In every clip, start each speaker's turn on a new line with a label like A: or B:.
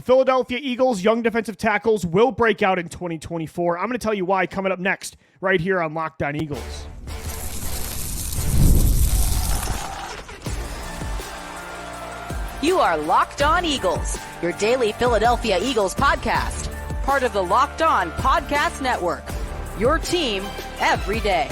A: The Philadelphia Eagles' young defensive tackles will break out in 2024. I'm going to tell you why coming up next, right here on Locked On Eagles.
B: You are Locked On Eagles, your daily Philadelphia Eagles podcast. Part of the Locked On Podcast Network. Your team every day.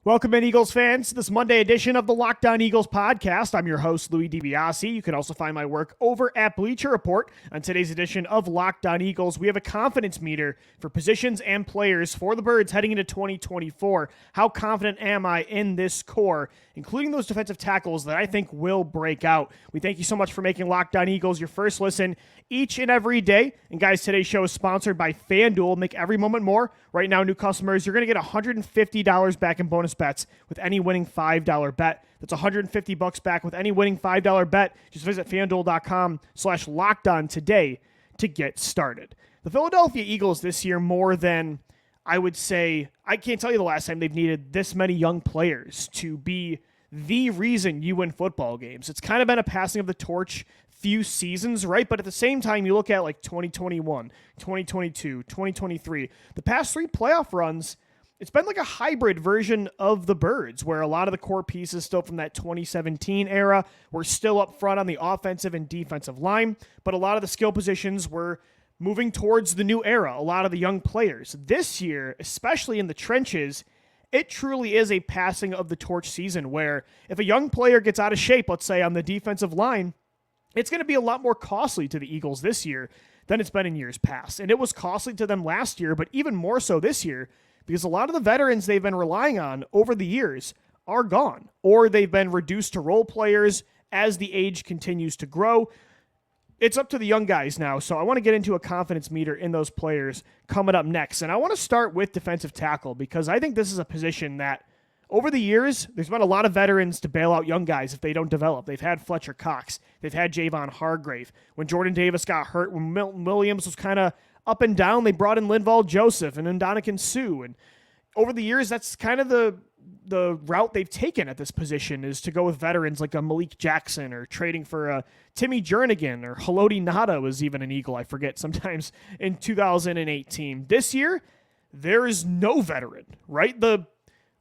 A: Welcome in, Eagles fans, to this Monday edition of the Locked On Eagles podcast. I'm your host, Louie DiBiase. You can also find my work over at Bleacher Report. On today's edition of Locked On Eagles, we have a confidence meter for positions and players for the Birds heading into 2024. How confident am I in this core, including those defensive tackles that I think will break out? We thank you so much for making Locked On Eagles your first listen each and every day. And guys, today's show is sponsored by FanDuel. Make every moment more. Right now, new customers, you're going to get $150 back in bonus bets with any winning $5 bet. That's $150 back with any winning $5 bet. Just visit FanDuel.com/lockedon today to get started. The Philadelphia Eagles this year, more than I would say, I can't tell you the last time they've needed this many young players to be the reason you win football games. It's kind of been a passing of the torch few seasons, right? But at the same time, you look at like 2021, 2022, 2023, the past three playoff runs, it's been like a hybrid version of the Birds, where a lot of the core pieces still from that 2017 era were still up front on the offensive and defensive line, but a lot of the skill positions were moving towards the new era, a lot of the young players. This year, especially in the trenches, it truly is a passing of the torch season where if a young player gets out of shape, let's say on the defensive line, it's going to be a lot more costly to the Eagles this year than it's been in years past. And it was costly to them last year, but even more so this year, because a lot of the veterans they've been relying on over the years are gone, or they've been reduced to role players as the age continues to grow. It's up to the young guys now, so I want to get into a confidence meter in those players coming up next. And I want to start with defensive tackle, because I think this is a position that over the years, there's been a lot of veterans to bail out young guys if they don't develop. They've had Fletcher Cox. They've had Javon Hargrave. When Jordan Davis got hurt, when Milton Williams was kind of up and down, they brought in Linval Joseph and Ndamukong Suh. And over the years, that's kind of the route they've taken at this position, is to go with veterans like a Malik Jackson, or trading for a Timmy Jernigan, or Haloti Ngata was even an Eagle, I forget, sometimes in 2018. This year, there is no veteran, right? The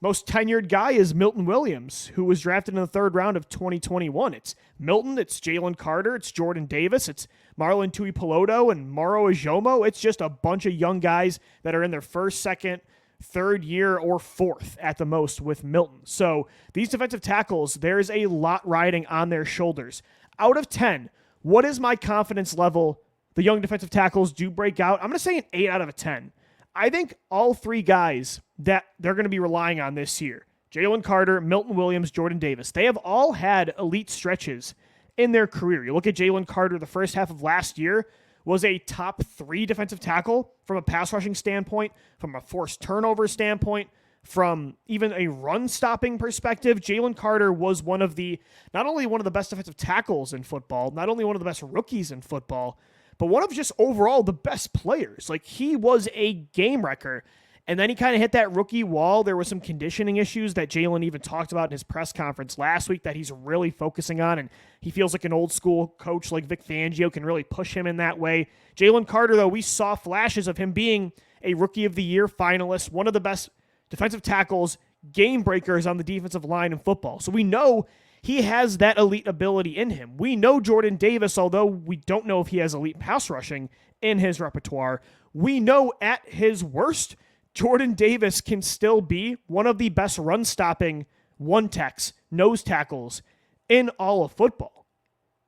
A: most tenured guy is Milton Williams, who was drafted in the third round of 2021. It's Milton, it's Jalen Carter, it's Jordan Davis, it's Marlon Tuipulotu and Maro Ajomo. It's just a bunch of young guys that are in their first, second, third year, or fourth at the most with Milton. So these defensive tackles, there's a lot riding on their shoulders. Out of 10, what is my confidence level the young defensive tackles do break out? I'm going to say an 8 out of a 10. I think all three guys that they're going to be relying on this year, Jalen Carter, Milton Williams, Jordan Davis, they have all had elite stretches in their career. You look at Jalen Carter, the first half of last year was a top 3 defensive tackle from a pass rushing standpoint, from a forced turnover standpoint, from even a run stopping perspective. Jalen Carter was not only one of the best defensive tackles in football, not only one of the best rookies in football, but one of just overall the best players. Like, he was a game wrecker. And then he kind of hit that rookie wall. There were some conditioning issues that Jalen even talked about in his press conference last week that he's really focusing on, and he feels like an old school coach like Vic Fangio can really push him in that way. Jalen Carter, though, we saw flashes of him being a Rookie of the Year finalist, one of the best defensive tackles, game breakers on the defensive line in football. So we know he has that elite ability in him. We know Jordan Davis, although we don't know if he has elite pass rushing in his repertoire, we know at his worst, Jordan Davis can still be one of the best run-stopping one-techs, nose tackles in all of football.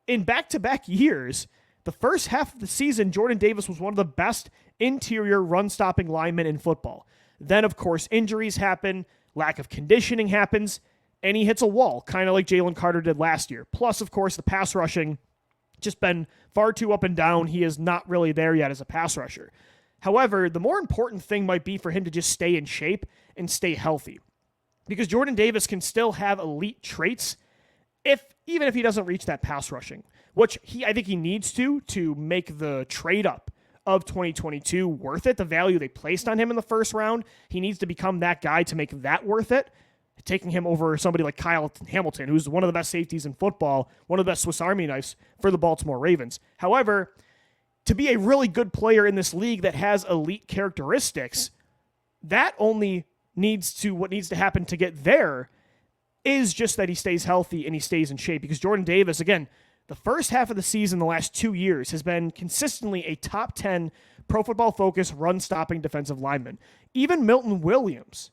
A: In back-to-back years, the first half of the season, Jordan Davis was one of the best interior run-stopping linemen in football. Then, of course, injuries happen, lack of conditioning happens, and he hits a wall, kind of like Jalen Carter did last year. Plus, of course, the pass rushing just been far too up and down. He is not really there yet as a pass rusher. However, the more important thing might be for him to just stay in shape and stay healthy, because Jordan Davis can still have elite traits even if he doesn't reach that pass rushing, which I think he needs to make the trade up of 2022 worth it. The value they placed on him in the first round, he needs to become that guy to make that worth it. taking him over somebody like Kyle Hamilton, who's one of the best safeties in football, one of the best Swiss Army knives for the Baltimore Ravens. However, to be a really good player in this league that has elite characteristics, that only what needs to happen to get there is just that he stays healthy and he stays in shape. Because Jordan Davis, again, the first half of the season, the last 2 years, has been consistently a top 10 Pro Football Focus run-stopping defensive lineman. Even Milton Williams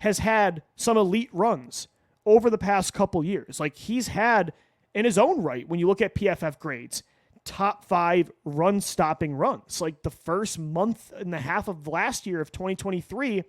A: has had some elite runs over the past couple years. Like, he's had, in his own right, when you look at PFF grades, top 5 run-stopping runs. Like, the first month and a half of last year of 2023,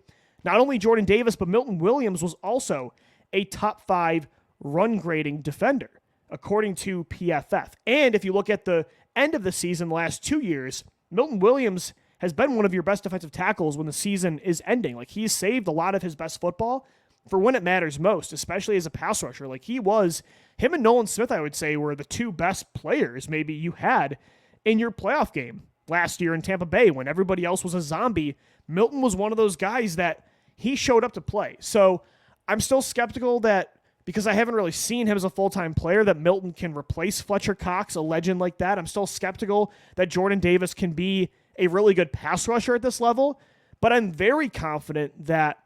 A: not only Jordan Davis, but Milton Williams was also a top 5 run grading defender, according to PFF. And if you look at the end of the season, the last 2 years, Milton Williams has been one of your best defensive tackles when the season is ending. Like, he's saved a lot of his best football for when it matters most, especially as a pass rusher. Like, him and Nolan Smith, I would say, were the 2 best players maybe you had in your playoff game last year in Tampa Bay when everybody else was a zombie. Milton was one of those guys that he showed up to play. So I'm still skeptical that, because I haven't really seen him as a full-time player, that Milton can replace Fletcher Cox, a legend like that. I'm still skeptical that Jordan Davis can be a really good pass rusher at this level, but I'm very confident that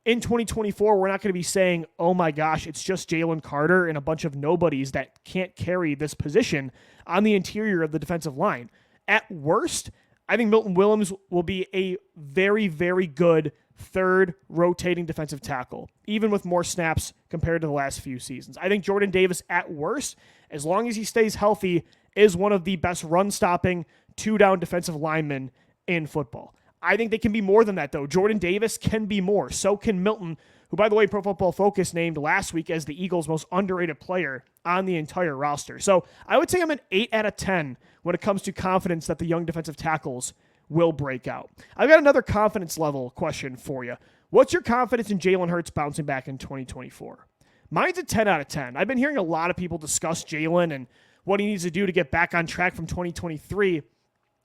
A: in 2024, we're not going to be saying, oh my gosh, it's just Jalen Carter and a bunch of nobodies that can't carry this position on the interior of the defensive line. At worst, I think Milton Williams will be a very, very good third rotating defensive tackle, even with more snaps compared to the last few seasons. I think Jordan Davis, at worst, as long as he stays healthy, is one of the best run-stopping, 2-down defensive linemen in football. I think they can be more than that, though. Jordan Davis can be more. So can Milton, who, by the way, Pro Football Focus named last week as the Eagles' most underrated player on the entire roster. So I would say I'm an 8 out of 10 when it comes to confidence that the young defensive tackles will break out. I've got another confidence level question for you. What's your confidence in Jalen Hurts bouncing back in 2024? Mine's a 10 out of 10. I've been hearing a lot of people discuss Jalen and what he needs to do to get back on track from 2023.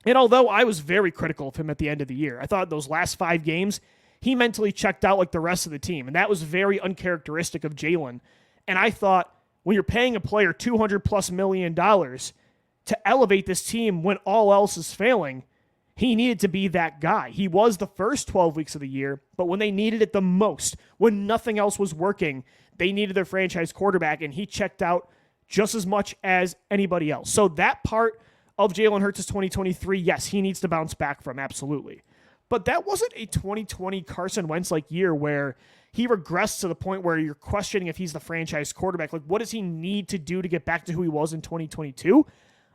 A: And although I was very critical of him at the end of the year, I thought those last 5 games, he mentally checked out like the rest of the team. And that was very uncharacteristic of Jalen. And I thought, when you're paying a player $200+ million to elevate this team when all else is failing, he needed to be that guy. He was the first 12 weeks of the year, but when they needed it the most, when nothing else was working, they needed their franchise quarterback, and he checked out just as much as anybody else. So that part of Jalen Hurts' 2023, yes, he needs to bounce back from, absolutely. But that wasn't a 2020 Carson Wentz-like year where he regressed to the point where you're questioning if he's the franchise quarterback. Like, what does he need to do to get back to who he was in 2022?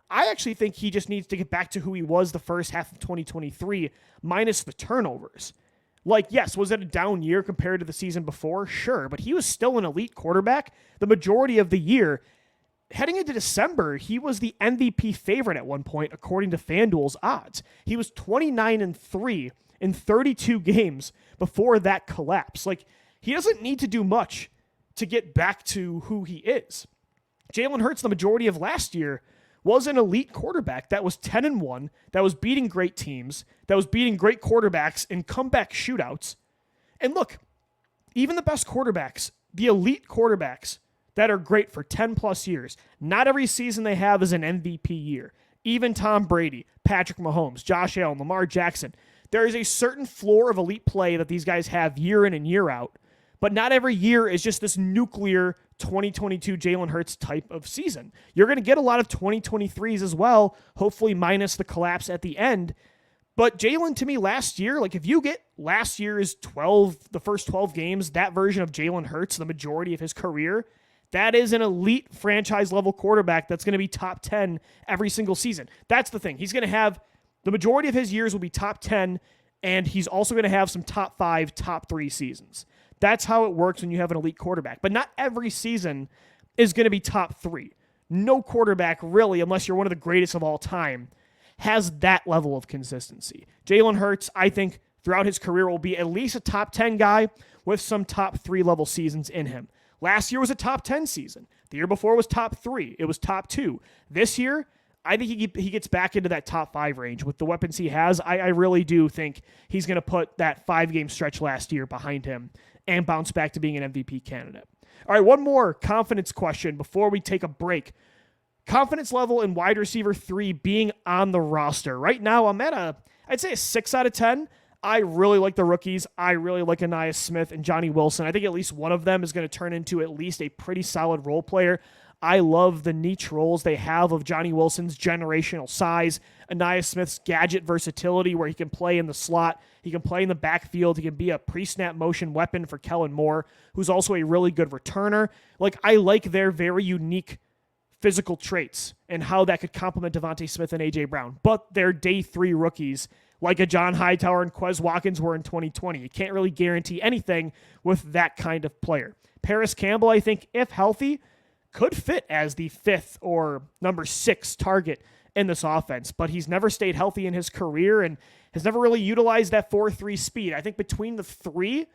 A: I actually think he just needs to get back to who he was the first half of 2023, minus the turnovers. Like, yes, was it a down year compared to the season before? Sure, but he was still an elite quarterback the majority of the year. Heading into December, he was the MVP favorite at one point, according to FanDuel's odds. He was 29-3 in 32 games before that collapse. Like, he doesn't need to do much to get back to who he is. Jalen Hurts, the majority of last year, was an elite quarterback that was 10-1, that was beating great teams, that was beating great quarterbacks in comeback shootouts. And look, even the best quarterbacks, the elite quarterbacks that are great for 10+ years, not every season they have is an MVP year. Even Tom Brady, Patrick Mahomes, Josh Allen, Lamar Jackson, there is a certain floor of elite play that these guys have year in and year out, but not every year is just this nuclear 2022 Jalen Hurts type of season. You're going to get a lot of 2023s as well, hopefully minus the collapse at the end. But Jalen, to me, last year, like if you get last year's the first 12 games, that version of Jalen Hurts, the majority of his career, that is an elite franchise-level quarterback that's going to be top 10 every single season. That's the thing. He's going to have, the majority of his years will be top 10, and he's also going to have some top 5, top 3 seasons. That's how it works when you have an elite quarterback. But not every season is going to be top 3. No quarterback, really, unless you're one of the greatest of all time, has that level of consistency. Jalen Hurts, I think, throughout his career will be at least a top 10 guy with some top 3 level seasons in him. Last year was a top 10 season. The year before was top 3. It was top 2. This year, I think he gets back into that top 5 range with the weapons he has. I really do think he's going to put that 5-game stretch last year behind him and bounce back to being an MVP candidate. All right, one more confidence question before we take a break. Confidence level in wide receiver 3 being on the roster. Right now, I'm at I'd say a 6 out of 10. I really like the rookies. I really like Anais Smith and Johnny Wilson. I think at least one of them is going to turn into at least a pretty solid role player. I love the niche roles they have of Johnny Wilson's generational size, Anais Smith's gadget versatility where he can play in the slot, he can play in the backfield, he can be a pre-snap motion weapon for Kellen Moore, who's also a really good returner. Like, I like their very unique physical traits and how that could complement Devontae Smith and A.J. Brown. But they're day 3 rookies like a John Hightower and Quez Watkins were in 2020. You can't really guarantee anything with that kind of player. Paris Campbell, I think, if healthy, could fit as the 5th or number 6 target in this offense, but he's never stayed healthy in his career and has never really utilized that 4.3 speed. I think between the 3,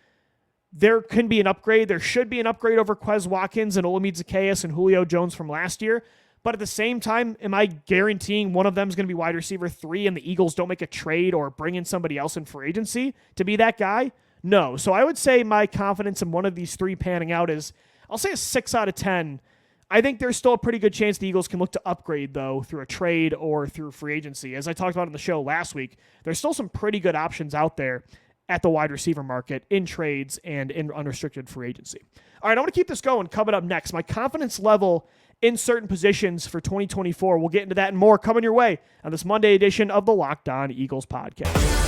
A: there can be an upgrade. There should be an upgrade over Quez Watkins and Olamide Zaccheaus and Julio Jones from last year. But at the same time, am I guaranteeing one of them is going to be wide receiver 3 and the Eagles don't make a trade or bring in somebody else in free agency to be that guy? No. So I would say my confidence in one of these 3 panning out is, I'll say a 6 out of 10. I think there's still a pretty good chance the Eagles can look to upgrade, though, through a trade or through free agency. As I talked about on the show last week, there's still some pretty good options out there at the wide receiver market in trades and in unrestricted free agency. All right, I want to keep this going. Coming up next, my confidence level in certain positions for 2024. We'll get into that and more coming your way on this Monday edition of the Locked On Eagles podcast.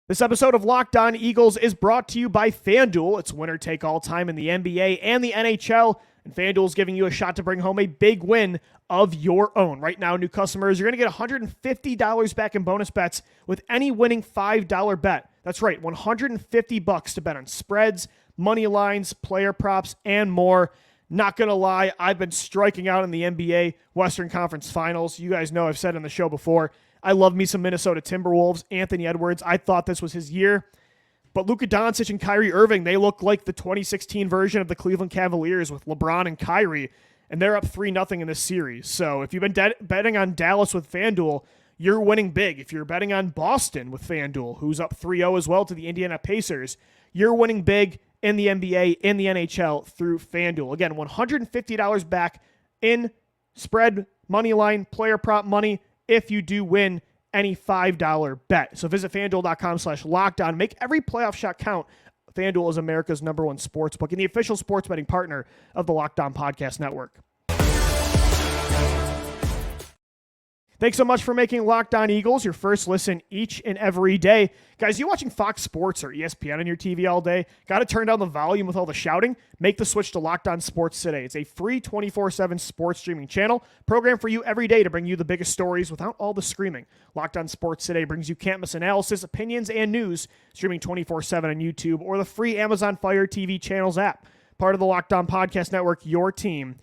A: This episode of Locked On Eagles is brought to you by FanDuel. It's winner take all time in the NBA and the NHL, and FanDuel is giving you a shot to bring home a big win of your own. Right now, new customers, you're going to get $150 back in bonus bets with any winning $5 bet. That's right, $150 to bet on spreads, money lines, player props, and more. Not going to lie, I've been striking out in the NBA Western Conference Finals. You guys know I've said on the show before, I love me some Minnesota Timberwolves. Anthony Edwards, I thought this was his year. But Luka Doncic and Kyrie Irving, they look like the 2016 version of the Cleveland Cavaliers with LeBron and Kyrie, and they're up 3-0 in this series. So if you've been betting on Dallas with FanDuel, you're winning big. If you're betting on Boston with FanDuel, who's up 3-0 as well to the Indiana Pacers, you're winning big in the NBA, in the NHL through FanDuel. Again, $150 back in spread, money line, player prop money if you do win any $5 bet. So visit FanDuel.com/lockedon. Make every playoff shot count. FanDuel is America's #1 sportsbook and the official sports betting partner of the Locked On Podcast Network. Thanks so much for making Locked On Eagles your first listen each and every day. Guys, you watching Fox Sports or ESPN on your TV all day? Got to turn down the volume with all the shouting? Make the switch to Locked On Sports today. It's a free 24/7 sports streaming channel programmed for you every day to bring you the biggest stories without all the screaming. Locked On Sports today brings you can't-miss analysis, opinions, and news, streaming 24/7 on YouTube or the free Amazon Fire TV channels app. Part of the Locked On Podcast Network, your team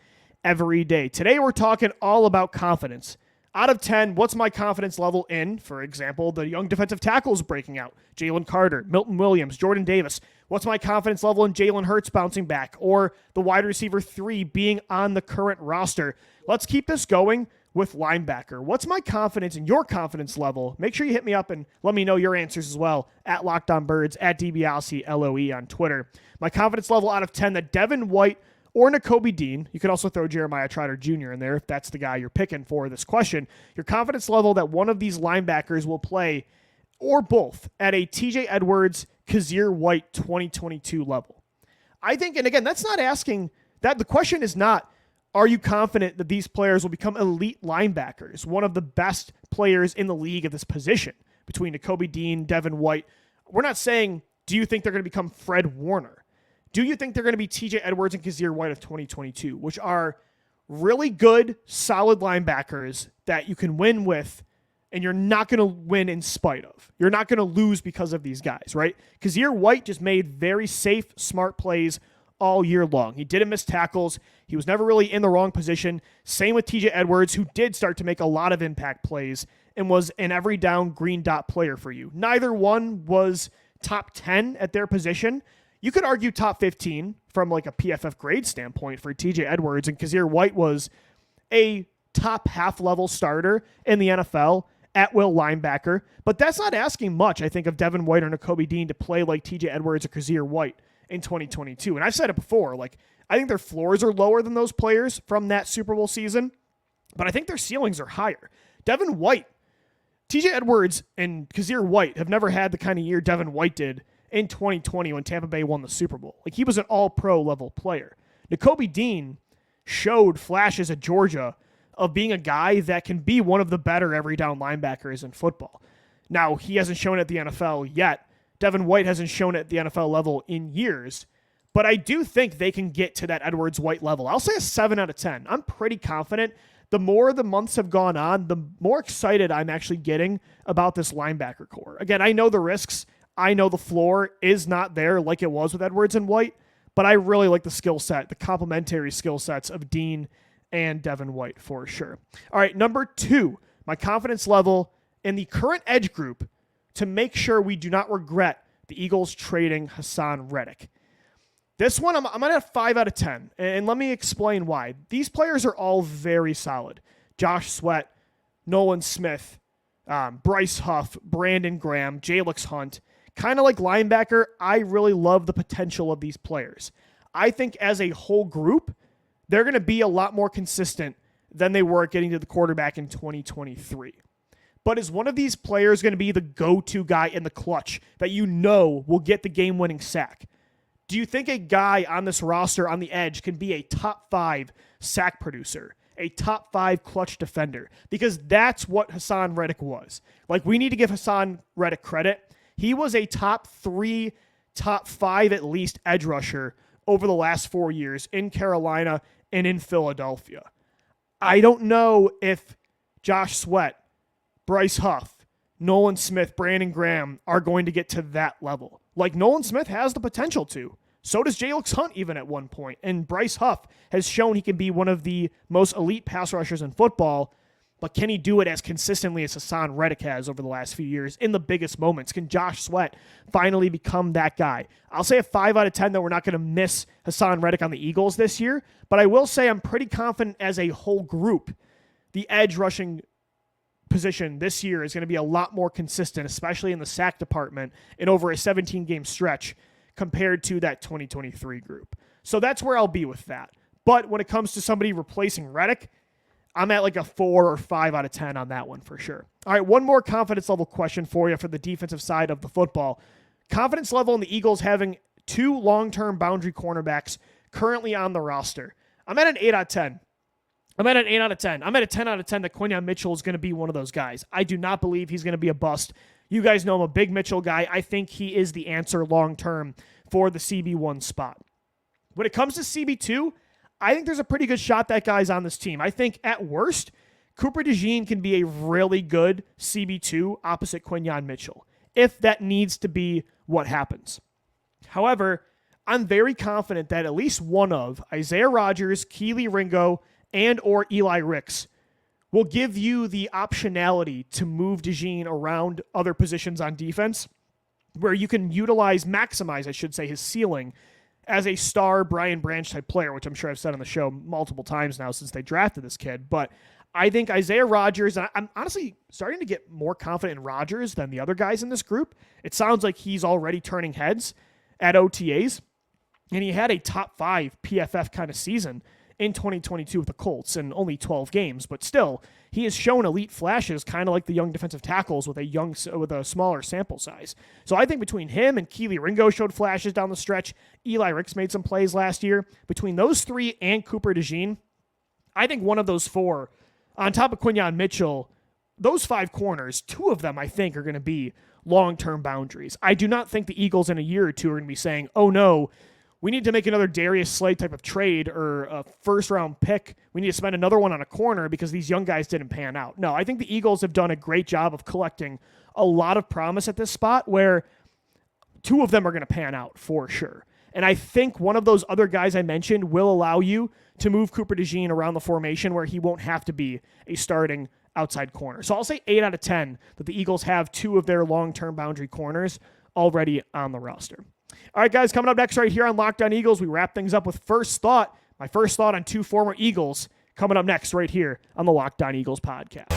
A: every day. Today we're talking all about confidence. Out of 10, what's my confidence level in, for example, the young defensive tackles breaking out? Jalen Carter, Milton Williams, Jordan Davis. What's my confidence level in Jalen Hurts bouncing back? Or the wide receiver 3 being on the current roster? Let's keep this going with linebacker. What's my confidence in your confidence level? Make sure you hit me up and let me know your answers as well at LockedOnBirds, at DiBiase, LOE on Twitter. My confidence level out of 10 that Devin White or Nakobe Dean, you could also throw Jeremiah Trotter Jr. in there if that's the guy you're picking for this question. Your confidence level that one of these linebackers will play, or both, at a TJ Edwards, Kazir White 2022 level. I think, and again, that's not asking, that the question is not, are you confident that these players will become elite linebackers, one of the best players in the league at this position, between Nakobe Dean, Devin White? We're not saying, do you think they're going to become Fred Warner? Do you think they're going to be TJ Edwards and Kazir White of 2022, which are really good, solid linebackers that you can win with, and you're not going to win in spite of? You're not going to lose because of these guys, right? Kazir White just made very safe, smart plays all year long. He didn't miss tackles. He was never really in the wrong position. Same with TJ Edwards, who did start to make a lot of impact plays and was an every down green dot player for you. Neither one was top 10 at their position. You could argue top 15 from like a PFF grade standpoint for TJ Edwards, and Kazir White was a top half level starter in the NFL at will linebacker, but that's not asking much, I think, of Devin White or Nakobe Dean to play like TJ Edwards or Kazir White in 2022. And I've said it before, like, I think their floors are lower than those players from that Super Bowl season, but I think their ceilings are higher. Devin White, TJ Edwards, and Kazir White have never had the kind of year Devin White did in 2020 when Tampa Bay won the Super Bowl. Like, he was an all-pro level player. Nakobe Dean showed flashes at Georgia of being a guy that can be one of the better every down linebackers in football. Now, he hasn't shown it at the NFL yet. Devin White hasn't shown it at the NFL level in years, but I do think they can get to that Edwards-White level. I'll say a 7 out of 10. I'm pretty confident. The more the months have gone on, the more excited I'm actually getting about this linebacker core. Again, I know the risks. I know the floor is not there like it was with Edwards and White, but I really like the skill set, the complementary skill sets of Dean and Devin White for sure. All right, number 2, my confidence level in the current edge group to make sure we do not regret the Eagles trading Haason Reddick. This one, I'm going to have 5 out of 10, and let me explain why. These players are all very solid. Josh Sweat, Nolan Smith, Bryce Huff, Brandon Graham, Jalix Hunt. Kind of like linebacker, I really love the potential of these players. I think as a whole group, they're going to be a lot more consistent than they were getting to the quarterback in 2023. But is one of these players going to be the go-to guy in the clutch that you know will get the game-winning sack? Do you think a guy on this roster on the edge can be a top 5 sack producer, a top 5 clutch defender? Because that's what Haason Reddick was. Like, we need to give Haason Reddick credit. He was a top 3, top 5 at least edge rusher over the last 4 years in Carolina and in Philadelphia. I don't know if Josh Sweat, Bryce Huff, Nolan Smith, Brandon Graham are going to get to that level. Like, Nolan Smith has the potential to. So does Jalix Hunt even at one point. And Bryce Huff has shown he can be one of the most elite pass rushers in football, but can he do it as consistently as Haason Reddick has over the last few years in the biggest moments? Can Josh Sweat finally become that guy? I'll say a 5 out of 10 that we're not going to miss Haason Reddick on the Eagles this year, but I will say I'm pretty confident as a whole group, the edge rushing position this year is going to be a lot more consistent, especially in the sack department in over a 17-game stretch compared to that 2023 group. So that's where I'll be with that. But when it comes to somebody replacing Reddick, I'm at like a 4 or 5 out of 10 on that one for sure. All right, one more confidence level question for you for the defensive side of the football. Confidence level in the Eagles having 2 long-term boundary cornerbacks currently on the roster. I'm at an 8 out of 10. I'm at an 8 out of 10. I'm at a 10 out of 10 that Quinyon Mitchell is going to be one of those guys. I do not believe he's going to be a bust. You guys know I'm a big Mitchell guy. I think he is the answer long-term for the CB1 spot. When it comes to CB2, I think there's a pretty good shot that guy's on this team. I think at worst, Cooper DeJean can be a really good CB2 opposite Quinyon Mitchell, if that needs to be what happens. However, I'm very confident that at least one of Isaiah Rodgers, Keely Ringo, and or Eli Ricks will give you the optionality to move DeJean around other positions on defense where you can maximize, I should say, his ceiling as a star Brian Branch type player, which I'm sure I've said on the show multiple times now since they drafted this kid. But I think Isaiah Rodgers, and I'm honestly starting to get more confident in Rodgers than the other guys in this group. It sounds like he's already turning heads at OTAs, and he had a top 5 PFF kind of season in 2022 with the Colts in only 12 games, but still, he has shown elite flashes, kind of like the young defensive tackles with a smaller sample size. So I think between him and Keely Ringo showed flashes down the stretch, Eli Ricks made some plays last year. Between those 3 and Cooper DeJean, I think one of those 4, on top of Quinyon Mitchell, those 5 corners, 2 of them I think are going to be long-term boundaries. I do not think the Eagles in a year or 2 are going to be saying, oh no, we need to make another Darius Slay type of trade or a first-round pick. We need to spend another one on a corner because these young guys didn't pan out. No, I think the Eagles have done a great job of collecting a lot of promise at this spot where 2 of them are going to pan out for sure. And I think one of those other guys I mentioned will allow you to move Cooper DeJean around the formation where he won't have to be a starting outside corner. So I'll say 8 out of 10 that the Eagles have 2 of their long-term boundary corners already on the roster. All right, guys, coming up next right here on Locked On Eagles, we wrap things up with First Thought. My first thought on 2 former Eagles, coming up next right here on the Locked On Eagles podcast.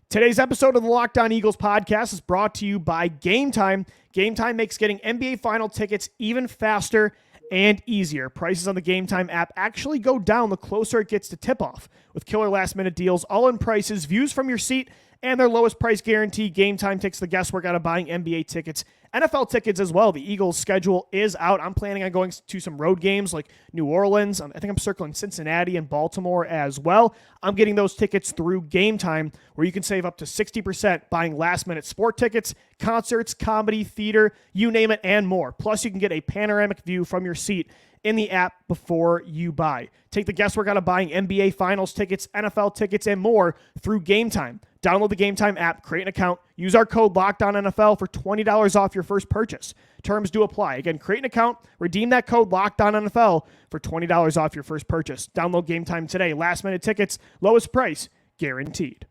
A: Today's episode of the Locked On Eagles podcast is brought to you by Gametime. Gametime makes getting NBA Final tickets even faster and easier. Prices on the Gametime app actually go down the closer it gets to tip-off. With killer last-minute deals, all-in prices, views from your seat, and their lowest price guarantee, Gametime takes the guesswork out of buying NBA tickets, NFL tickets as well. The Eagles' schedule is out. I'm planning on going to some road games like New Orleans. I think I'm circling Cincinnati and Baltimore as well. I'm getting those tickets through Gametime, where you can save up to 60% buying last-minute sport tickets, concerts, comedy, theater, you name it, and more. Plus, you can get a panoramic view from your seat in the app before you buy. Take the guesswork out of buying NBA Finals tickets, NFL tickets, and more through Gametime. Download the Gametime app, create an account, use our code LOCKEDONNFL for $20 off your first purchase. Terms do apply. Again, create an account, redeem that code LOCKEDONNFL for $20 off your first purchase. Download Gametime today. Last minute tickets, lowest price, guaranteed.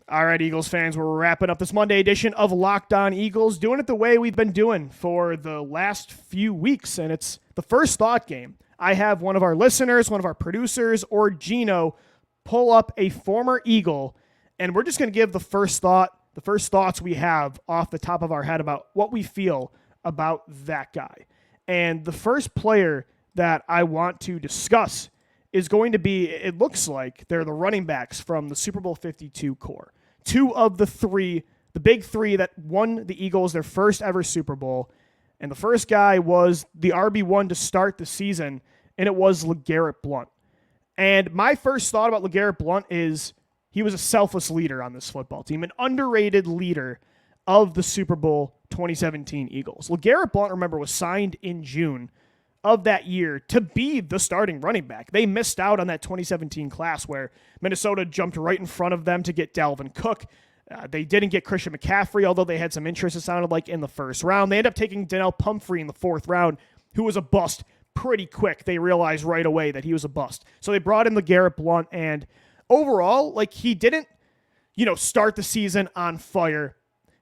A: All right, Eagles fans, we're wrapping up this Monday edition of Locked On Eagles, doing it the way we've been doing for the last few weeks, and it's the first thought game. I have one of our listeners, one of our producers, or Gino, pull up a former Eagle, and we're just going to give the first thoughts we have off the top of our head about what we feel about that guy. And the first player that I want to discuss is going to be, it looks like they're the running backs from the Super Bowl 52 core. Two of the three, the big three that won the Eagles their first ever Super Bowl. And the first guy was the RB1 to start the season, and it was LeGarrette Blount. And my first thought about LeGarrette Blount is he was a selfless leader on this football team, an underrated leader of the Super Bowl 2017 Eagles. LeGarrette Blount, remember, was signed in June of that year to be the starting running back. They missed out on that 2017 class where Minnesota jumped right in front of them to get Dalvin Cook. They didn't get Christian McCaffrey, although they had some interest, it sounded like, in the first round. They ended up taking Donnell Pumphrey in the fourth round, who was a bust pretty quick. They realized right away that he was a bust. So they brought in LeGarrette Blount, and overall, like, he didn't, start the season on fire.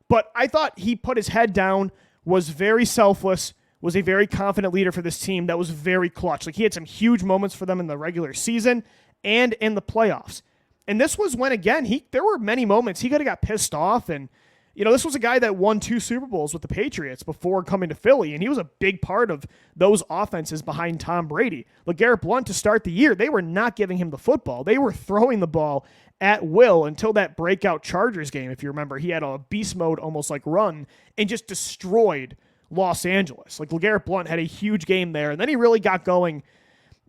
A: But I thought he put his head down, was very selfless, was a very confident leader for this team that was very clutch. Like, he had some huge moments for them in the regular season and in the playoffs. And this was when, again, there were many moments he could have got pissed off. And, this was a guy that won 2 Super Bowls with the Patriots before coming to Philly, and he was a big part of those offenses behind Tom Brady. LeGarrette Blount, to start the year, they were not giving him the football. They were throwing the ball at will until that breakout Chargers game. If you remember, he had a beast mode almost like run and just destroyed Los Angeles. Like, LeGarrette Blount had a huge game there, and then he really got going,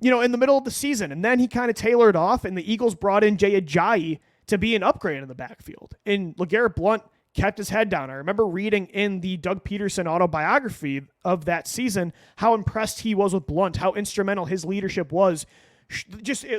A: in the middle of the season, and then he kind of tailored off, and the Eagles brought in Jay Ajayi to be an upgrade in the backfield, and LeGarrette Blount kept his head down. I remember reading in the Doug Peterson autobiography of that season how impressed he was with Blount, how instrumental his leadership was.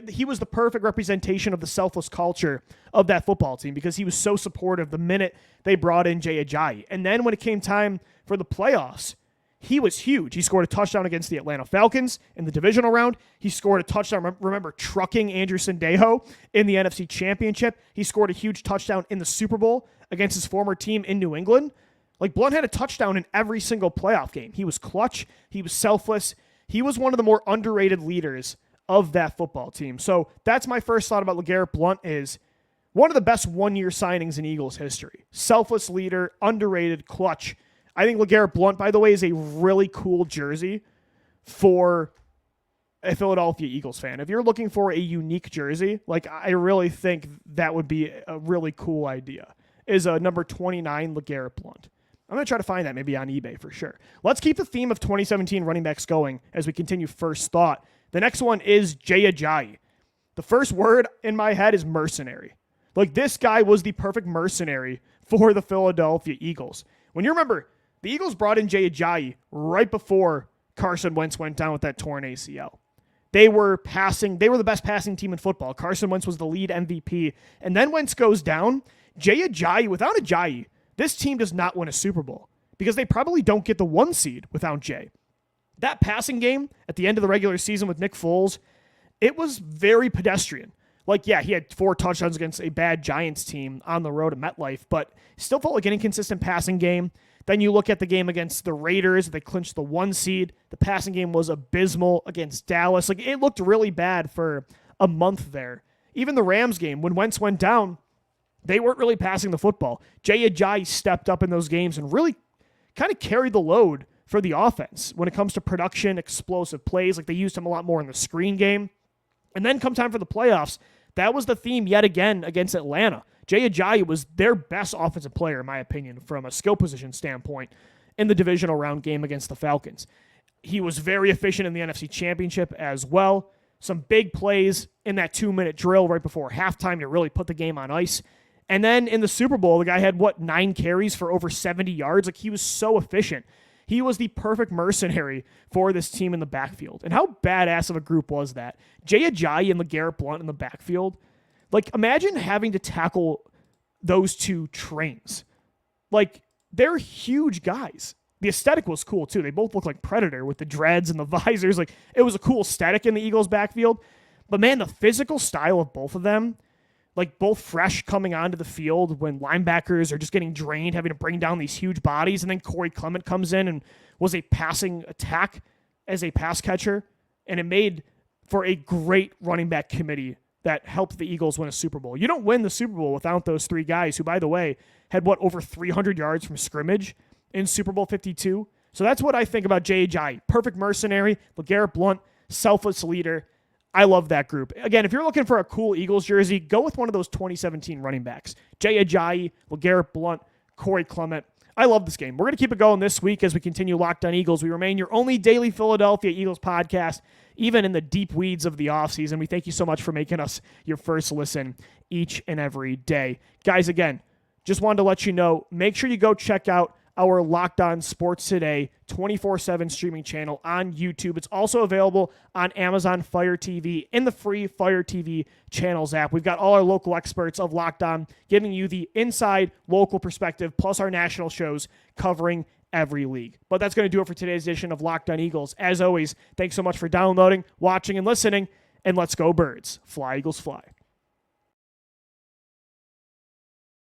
A: He was the perfect representation of the selfless culture of that football team because he was so supportive the minute they brought in Jay Ajayi. And then when it came time for the playoffs, he was huge. He scored a touchdown against the Atlanta Falcons in the divisional round. He scored a touchdown, remember, trucking Andrew Sendejo in the NFC Championship. He scored a huge touchdown in the Super Bowl against his former team in New England. Like, Blount had a touchdown in every single playoff game. He was clutch. He was selfless. He was one of the more underrated leaders of that football team. So that's my first thought about LeGarrette Blount, is one of the best one-year signings in Eagles history. Selfless leader, underrated, clutch. I think LeGarrette Blount, by the way, is a really cool jersey for a Philadelphia Eagles fan. If you're looking for a unique jersey, like, I really think that would be a really cool idea, is a number 29 LeGarrette Blount. I'm going to try to find that maybe on eBay for sure. Let's keep the theme of 2017 running backs going as we continue first thought. The next one is Jay Ajayi. The first word in my head is mercenary. Like, this guy was the perfect mercenary for the Philadelphia Eagles. When you remember, the Eagles brought in Jay Ajayi right before Carson Wentz went down with that torn ACL. They were the best passing team in football. Carson Wentz was the lead MVP. And then Wentz goes down. Jay Ajayi, without Ajayi, this team does not win a Super Bowl because they probably don't get the 1 seed without Jay. That passing game at the end of the regular season with Nick Foles, it was very pedestrian. Like, yeah, he had 4 touchdowns against a bad Giants team on the road at MetLife, but still felt like an inconsistent passing game. Then you look at the game against the Raiders. They clinched the 1 seed. The passing game was abysmal against Dallas. Like, it looked really bad for a month there. Even the Rams game, when Wentz went down, they weren't really passing the football. Jay Ajayi stepped up in those games and really kind of carried the load for the offense when it comes to production, explosive plays. Like, they used him a lot more in the screen game. And then come time for the playoffs, that was the theme yet again against Atlanta. Jay Ajayi was their best offensive player, in my opinion, from a skill position standpoint in the divisional round game against the Falcons. He was very efficient in the NFC Championship as well. Some big plays in that 2-minute drill right before halftime to really put the game on ice. And then in the Super Bowl, the guy had, 9 carries for over 70 yards? Like, he was so efficient. He was the perfect mercenary for this team in the backfield. And how badass of a group was that? Jay Ajayi and LeGarrette Blount in the backfield. Like, imagine having to tackle those two trains. Like, they're huge guys. The aesthetic was cool, too. They both look like Predator with the dreads and the visors. Like, it was a cool aesthetic in the Eagles' backfield. But, man, the physical style of both of them, like, both fresh coming onto the field when linebackers are just getting drained, having to bring down these huge bodies, and then Corey Clement comes in and was a passing attack as a pass catcher, and it made for a great running back committee that helped the Eagles win a Super Bowl. You don't win the Super Bowl without those three guys who, by the way, had, over 300 yards from scrimmage in Super Bowl 52? So that's what I think about Jay Ajayi. Perfect mercenary, LeGarrette Blount, selfless leader. I love that group. Again, if you're looking for a cool Eagles jersey, go with one of those 2017 running backs. Jay Ajayi, LeGarrette Blount, Corey Clement. I love this game. We're going to keep it going this week as we continue Locked On Eagles. We remain your only daily Philadelphia Eagles podcast, even in the deep weeds of the offseason. We thank you so much for making us your first listen each and every day. Guys, again, just wanted to let you know, make sure you go check out our Locked On Sports Today 24/7 streaming channel on YouTube. It's also available on Amazon Fire TV in the free Fire TV channels app. We've got all our local experts of Locked On giving you the inside local perspective, plus our national shows covering every league. But that's going to do it for today's edition of Locked On Eagles. As always, thanks so much for downloading, watching, and listening, and let's go Birds. Fly, Eagles, fly.